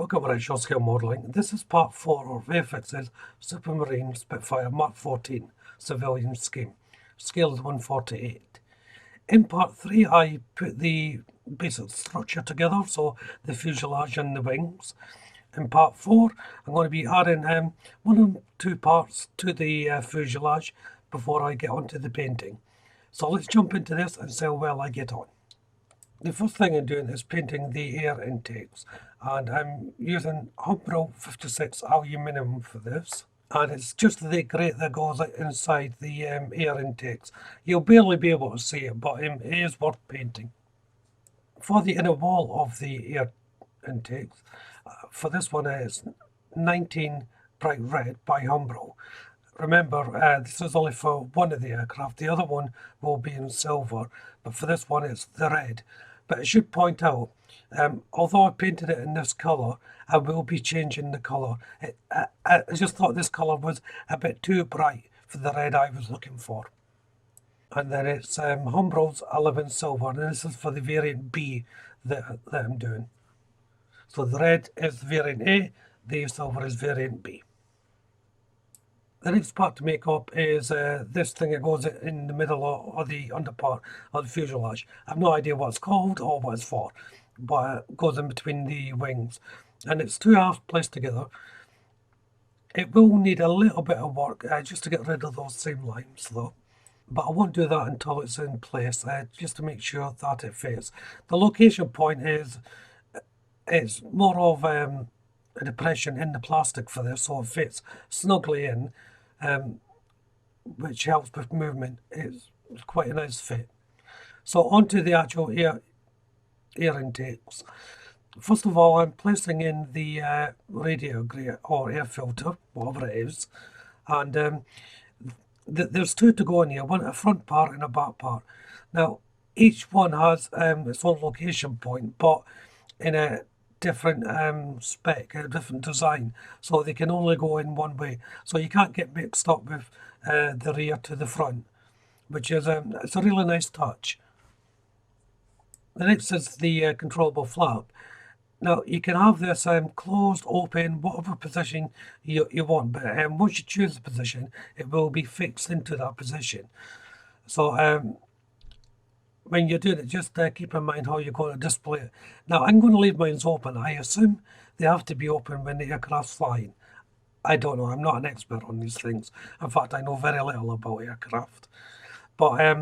Welcome to Short Scale Modelling. This is part 4 of Airifx's Supermarine Spitfire Mark 14 civilian scheme. Scale is 1/48. In part 3 I put the basic structure together, so the fuselage and the wings. In part 4 I'm going to be adding one or two parts to the fuselage before I get onto the painting. So let's jump into this and see how well I get on. The first thing I'm doing is painting the air intakes, and I'm using Humbrol 56 aluminium for this, and it's just the grate that goes inside the air intakes. You'll barely be able to see it, but it is worth painting. For the inner wall of the air intakes, for this one it's 19 bright red by Humbrol. Remember, this is only for one of the aircraft. The other one will be in silver, but for this one it's the red. But I should point out, although I painted it in this colour, I will be changing the colour. I just thought this colour was a bit too bright for the red I was looking for. And then it's Humbrol's 11 silver, and this is for the variant B that I'm doing. So the red is variant A, the silver is variant B. The next part to make up is this thing that goes in the middle or the under part of the fuselage. I have no idea what it's called or what it's for, but it goes in between the wings. And it's two halves placed together. It will need a little bit of work just to get rid of those seam lines though. But I won't do that until it's in place, just to make sure that it fits. The location point is, it's more of a depression in the plastic for this, so it fits snugly in, which helps with movement. It's quite a nice fit. So onto the actual air intakes. First of all, I'm placing in the radiator grate or air filter, whatever it is, and there's two to go in here, one a front part and a back part. Now each one has its own location point, but in a different spec, a different design, so they can only go in one way, so you can't get mixed up with the rear to the front, which is it's a really nice touch. The next is the controllable flap. Now you can have this closed, open, whatever position you want, but once you choose the position, it will be fixed into that position. So when you're doing it, just keep in mind how you're going to display it. Now I'm going to leave mine open. I assume they have to be open when the aircraft's flying. I don't know, I'm not an expert on these things. In fact, I know very little about aircraft. But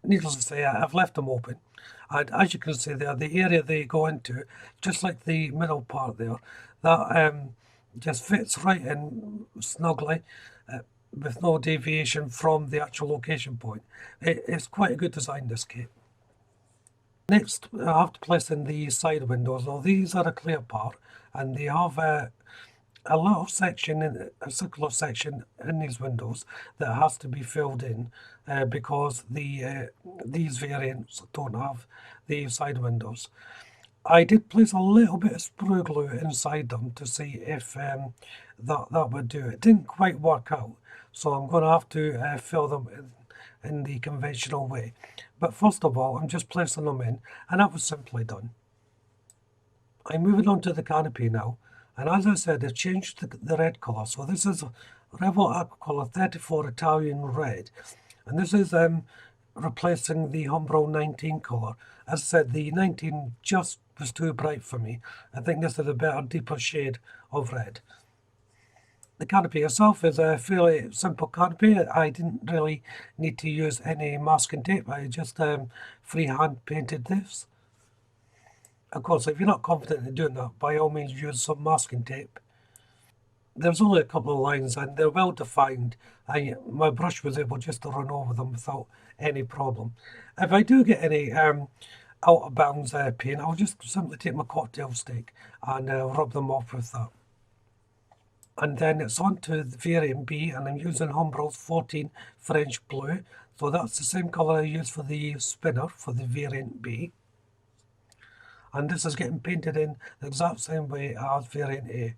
needless to say, I've left them open. And as you can see there, the area they go into, just like the middle part there, that just fits right in snugly, with no deviation from the actual location point. It's quite a good design, this kit. Next, I have to place in the side windows. Now these are a clear part, and they have a little section, a circular section in these windows that has to be filled in because these variants don't have the side windows. I did place a little bit of sprue glue inside them to see if that would do it. It didn't quite work out, so I'm going to have to fill them in the conventional way. But first of all, I'm just placing them in, and that was simply done. I'm moving on to the canopy now, and as I said, I've changed the red colour. So this is Revel Aquacolor 34 Italian Red, and this is replacing the Humbrol 19 colour. As I said, the 19 just was too bright for me. I think this is a better, deeper shade of red. The canopy itself is a fairly simple canopy. I didn't really need to use any masking tape. I just freehand painted this. Of course, if you're not confident in doing that, by all means use some masking tape. There's only a couple of lines and they're well defined. My brush was able just to run over them without any problem. If I do get any out of bounds paint, I'll just simply take my cocktail stick and rub them off with that. And then it's on to the variant B, and I'm using Humbrol's 14 French Blue. So that's the same colour I used for the spinner for the variant B. And this is getting painted in the exact same way as variant A,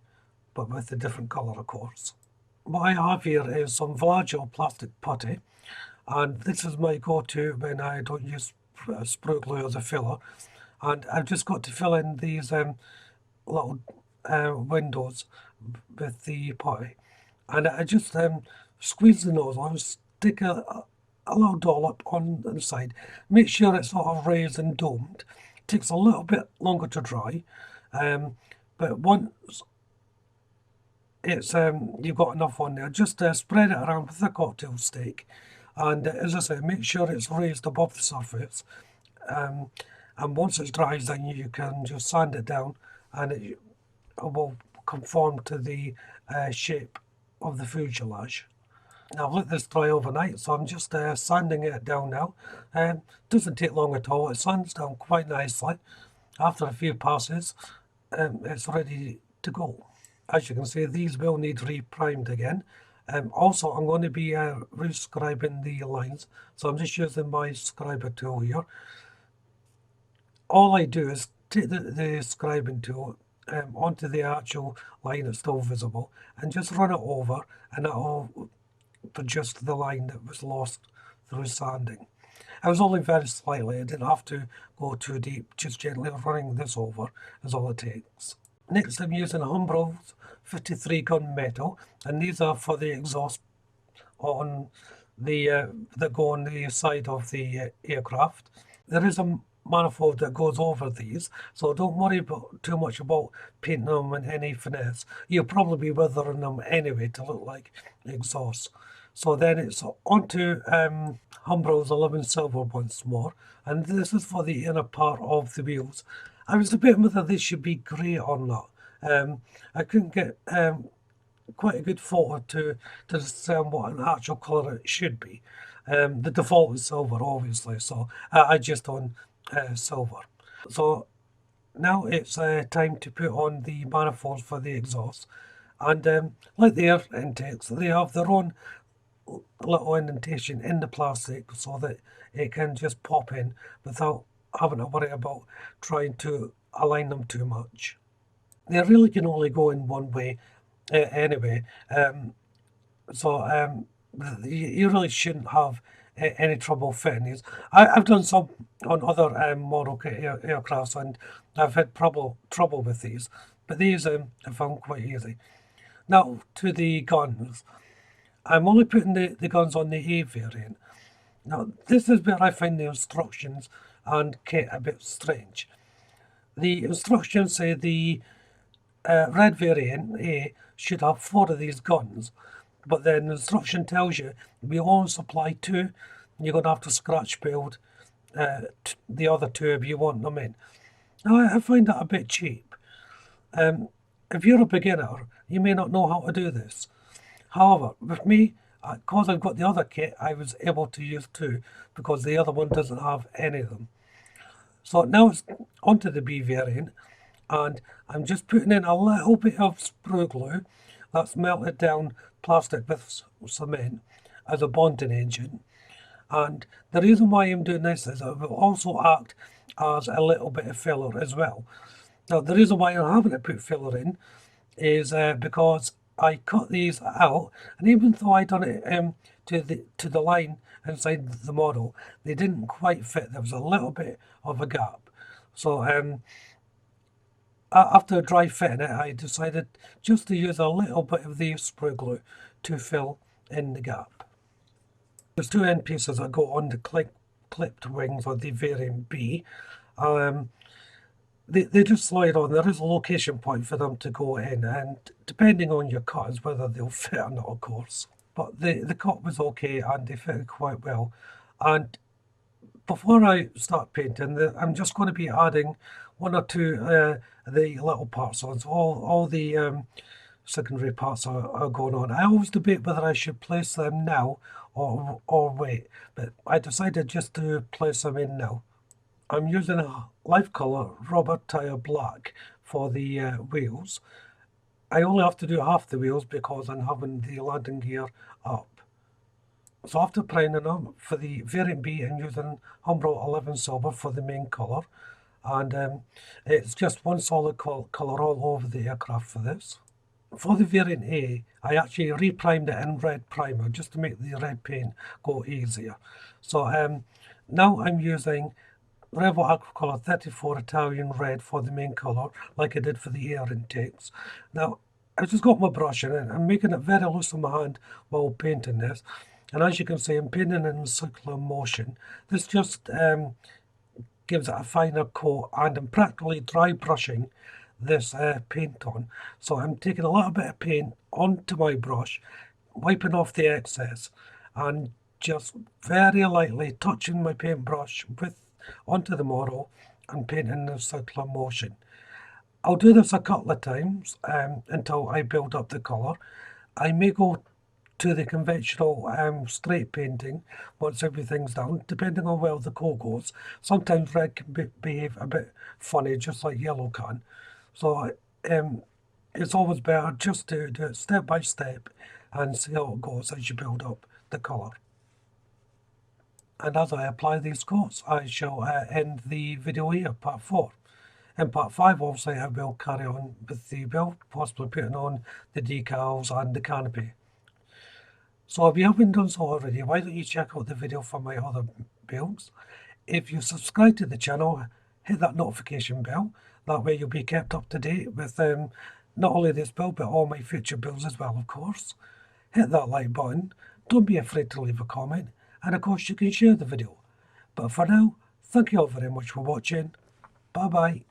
but with a different colour, of course. What I have here is some Vallejo plastic putty, and this is my go-to when I don't use sprue glue as a filler. And I've just got to fill in these little windows with the putty, and I just squeeze the nozzle and stick a little dollop on the side. Make sure it's sort of raised and domed. Takes a little bit longer to dry, but once it's you've got enough on there, just spread it around with a cocktail stick, and as I say, make sure it's raised above the surface. And once it's dry, then you can just sand it down, and it will conform to the shape of the fuselage. Now I've let this dry overnight, so I'm just sanding it down now. Doesn't take long at all. It sands down quite nicely. After a few passes, it's ready to go. As you can see, these will need reprimed again. Also, I'm going to be rescribing the lines, so I'm just using my scriber tool here. All I do is take the scribing tool onto the actual line that's still visible, and just run it over, and it'll produce the line that was lost through sanding. I was only very slightly, I didn't have to go too deep, just gently running this over is all it takes. Next I'm using Humbrol's 53 gun metal, and these are for the exhaust on the that go on the side of the aircraft. There is a manifold that goes over these, so don't worry too much about painting them in any finesse. You'll probably be weathering them anyway to look like exhaust. So then it's onto Humbrol's 11 silver once more, and this is for the inner part of the wheels. I was debating whether this should be grey or not. I couldn't get quite a good photo to discern what an actual colour it should be. The default is silver, obviously, so I just on silver. So now it's time to put on the manifolds for the exhaust, and like the air intakes, they have their own little indentation in the plastic so that it can just pop in without having to worry about trying to align them too much. They really can only go in one way anyway, so you really shouldn't have any trouble fitting these. I've done some on other model aircrafts, and I've had trouble with these, but these I found quite easy. Now to the guns. I'm only putting the guns on the A variant. Now this is where I find the instructions and kit a bit strange. The instructions say the red variant A should have 4 of these guns, but then the instruction tells you we only supply 2. You're going to have to scratch build the other 2 if you want them in. Now I find that a bit cheap. If you're a beginner, you may not know how to do this. However, with me, because I've got the other kit, I was able to use 2 because the other one doesn't have any of them. So now it's onto the B variant, and I'm just putting in a little bit of sprue glue that's melted down plastic with cement as a bonding agent. And the reason why I'm doing this is it will also act as a little bit of filler as well. Now the reason why I'm having to put filler in is because I cut these out, and even though I done it to the line inside the model, they didn't quite fit. There was a little bit of a gap. So after dry fitting it, I decided just to use a little bit of the sprue glue to fill in the gap. There's 2 end pieces that go on the clipped wings of the variant B. They just slide on. There is a location point for them to go in, and depending on your cut is whether they'll fit or not, of course. But the cut was okay, and they fitted quite well. And before I start painting, I'm just going to be adding 1 or 2 the little parts on. So all the secondary parts are going on. I always debate whether I should place them now or wait, but I decided just to place them in now. I'm using a life colour rubber tire black for the wheels. I only have to do half the wheels because I'm having the landing gear up. So after priming them for the variant B, I'm using Humbrol 11 silver for the main colour, and it's just one solid colour all over the aircraft for this. For the variant A, I actually reprimed it in red primer just to make the red paint go easier. So now I'm using Revel Aquacolor 34 Italian Red for the main colour, like I did for the air intakes. Now, I've just got my brush in it. I'm making it very loose in my hand while painting this. And as you can see, I'm painting in circular motion. This just gives it a finer coat, and I'm practically dry brushing this paint on. So I'm taking a little bit of paint onto my brush, wiping off the excess, and just very lightly touching my paintbrush onto the model and painting in circular motion. I'll do this a couple of times until I build up the colour. I may go to the conventional straight painting once everything's done, depending on where the coat goes. Sometimes red can behave a bit funny, just like yellow can. So it's always better just to do it step by step and see how it goes as you build up the colour. And as I apply these coats, I shall end the video here, part 4. In part 5, obviously, I will carry on with the build, possibly putting on the decals and the canopy. So if you haven't done so already, why don't you check out the video for my other builds? If you subscribe to the channel, hit that notification bell. That way you'll be kept up to date with not only this build, but all my future builds as well, of course. Hit that like button. Don't be afraid to leave a comment. And of course, you can share the video. But for now, thank you all very much for watching. Bye bye.